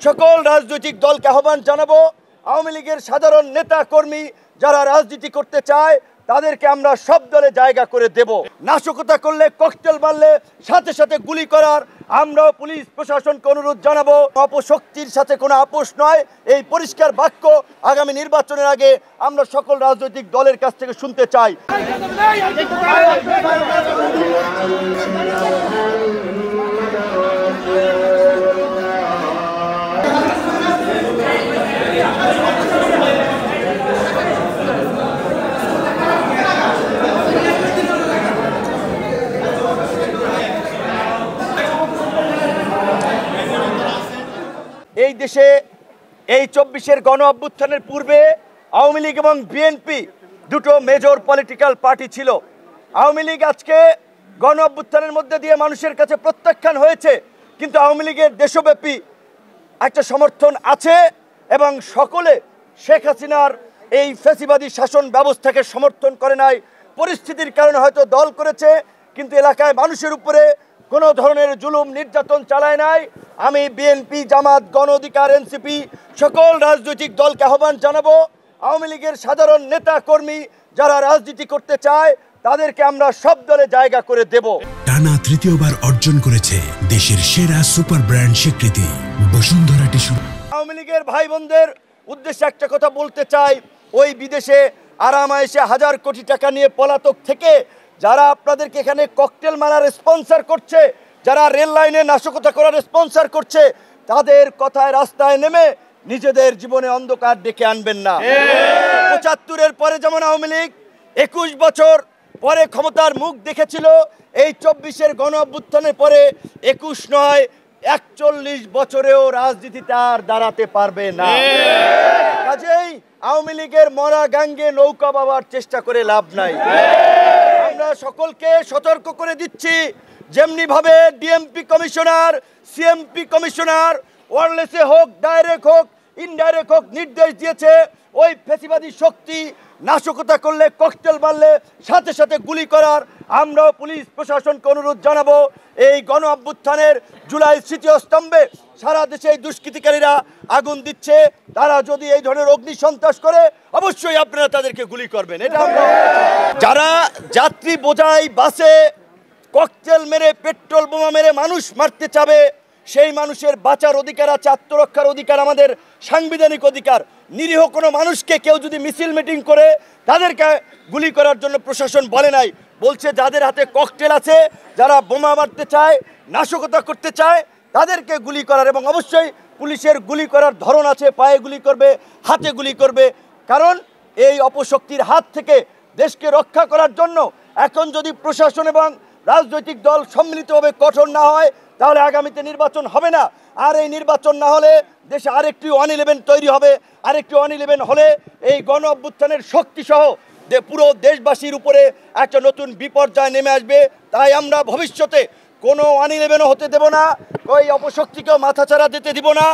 সকল রাজনৈতিক দলকে আহ্বান জানাবো, আওয়ামী লীগের সাধারণ নেতা কর্মী যারা রাজনীতি করতে চায় তাদেরকে আমরা সব দলে জায়গা করে দেব। নাশকতা করলে, ককটেল মারলে সাথে সাথে গুলি করার আমরাও পুলিশ প্রশাসনকে অনুরোধ জানাবো। অপশক্তির সাথে কোনো আপোষ নয়, এই পরিষ্কার বাক্য আগামী নির্বাচনের আগে আমরা সকল রাজনৈতিক দলের কাছ থেকে শুনতে চাই। এই দেশে এই 24-এর গণ অভ্যুত্থানের পূর্বে আওয়ামী লীগ এবং বিএনপি দুটো মেজর পলিটিক্যাল পার্টি ছিল। আওয়ামী লীগ আজকে গণ অভ্যুত্থানের মধ্যে দিয়ে মানুষের কাছে প্রত্যাখ্যান হয়েছে, কিন্তু আওয়ামী লীগের দেশব্যাপী একটা সমর্থন আছে এবং সকলে শেখ হাসিনার এই ফ্যাসিবাদী শাসন ব্যবস্থাকে সমর্থন করে নাই। পরিস্থিতির কারণে হয়তো দল করেছে, কিন্তু এলাকায় মানুষের উপরে কোনো ধরনের জুলুম নির্যাতন চালায় নাই। আমি বিএনপি, জামাত, গণ অধিকার, এনসিপি সকল রাজনৈতিক দলকে আহ্বান জানাবো, আওয়ামী লীগের সাধারণ নেতা কর্মী যারা রাজনীতি করতে চায় তাদেরকে আমরা সব দলে জায়গা করে দেব। টানা তৃতীয়বার অর্জন করেছে দেশের সেরা সুপার ব্র্যান্ড স্বীকৃতি বসুন্ধরা টিস্যু। আওয়ামী লীগের ভাই বোনদের উদ্দেশ্যে একটা কথা বলতে চাই, ওই বিদেশে আরামায়েশে হাজার কোটি টাকা নিয়ে পলাতক থেকে যারা আপনাদেরকে এখানে ককটেল মারার স্পন্সর করছে, যারা রেল লাইনে নাশকতা করার স্পন্সর করছে, তাদের কথায় রাস্তায় নেমে নিজেদের জীবনে অন্ধকার ডেকে আনবেন না। ৭৫-এর পরে যেমন আওয়ামী লীগ ২১ বছর পরে ক্ষমতার মুখ দেখেছিল, এই ২৪-এর গণ অভ্যুত্থানের পরে ২১ নয় ৪১ বছরেও রাজনীতিতে আর দাঁড়াতে পারবে না। কাজেই আওয়ামী লীগের মরা গাঙ্গে নৌকা বাবার চেষ্টা করে লাভ নাই। আমরা সকলকে সতর্ক করে দিচ্ছি, যেমনি ভাবে ডিএমপি কমিশনার, সিএমপি কমিশনার ওয়্যারলেসে হোক, ডাইরেক্ট হোক, ইনডাইরেক্ট হোক নির্দেশ দিয়েছে, ওই ফ্যাসিবাদী শক্তি নাশকতা করলে, ককটেল মারলে সাথে সাথে গুলি করার আমরাও পুলিশ প্রশাসনকে অনুরোধ জানাবো। এই গণ অভ্যুত্থানের জুলাই তৃতীয় স্তম্ভে সারা দেশে এই দুষ্কৃতিকারীরা আগুন দিচ্ছে, তারা যদি এই ধরনের অগ্নি সন্ত্রাস করে অবশ্যই আপনারা তাদেরকে গুলি করবেন। এটা আমরা যারা যাত্রী বোঝাই বাসে ককটেল মেরে, পেট্রোল বোমা মেরে মানুষ মারতে চাবে, সেই মানুষের বাঁচার অধিকার আছে, আত্মরক্ষার অধিকার আমাদের সাংবিধানিক অধিকার। নিরীহ কোনো মানুষকে কেউ যদি মিছিল মিটিং করে তাদেরকে গুলি করার জন্য প্রশাসন বলে নাই, বলছে যাদের হাতে ককটেল আছে, যারা বোমা মারতে চায়, নাশকতা করতে চায় তাদেরকে গুলি করার। এবং অবশ্যই পুলিশের গুলি করার ধরন আছে, পায়ে গুলি করবে, হাতে গুলি করবে, কারণ এই অপশক্তির হাত থেকে দেশকে রক্ষা করার জন্য এখন যদি প্রশাসন এবং রাজনৈতিক দল সম্মিলিতভাবে কঠোর না হয় তাহলে আগামীতে নির্বাচন হবে না। আর এই নির্বাচন না হলে দেশে আরেকটি 1-11 তৈরি হবে। আরেকটি 1-11 হলে এই গণ অভ্যুত্থানের শক্তিসহ পুরো দেশবাসীর উপরে একটা নতুন বিপর্যয় নেমে আসবে। তাই আমরা ভবিষ্যতে কোনো 1-11 হতে দেব না, ওই অপশক্তিকেও মাথাচাড়া দিতে দিব না।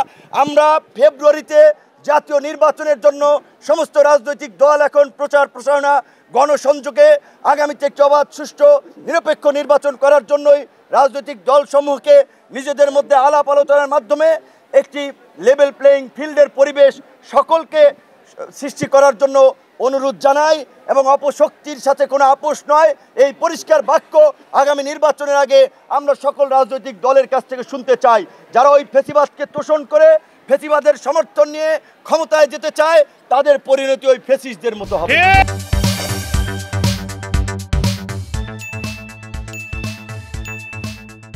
আমরা ফেব্রুয়ারিতে জাতীয় নির্বাচনের জন্য সমস্ত রাজনৈতিক দল এখন প্রচার প্রচারণা, গণসংযোগে আগামীতে একটি অবাধ, সুষ্ঠু, নিরপেক্ষ নির্বাচন করার জন্যই রাজনৈতিক দলসমূহকে নিজেদের মধ্যে আলাপ আলোচনার মাধ্যমে একটি লেভেল প্লেয়িং ফিল্ডের পরিবেশ সকলকে সৃষ্টি করার জন্য অনুরোধ জানাই। এবং অপশক্তির সাথে কোনো আপোষ নয়, এই পরিষ্কার বাক্য আগামী নির্বাচনের আগে আমরা সকল রাজনৈতিক দলের কাছ থেকে শুনতে চাই। যারা ওই ফ্যাসিবাদকে তোষণ করে ফ্যাসিবাদের সমর্থন নিয়ে ক্ষমতায় যেতে চায়, তাদের পরিণতি ওই ফ্যাসিস্টদের মতো হবে।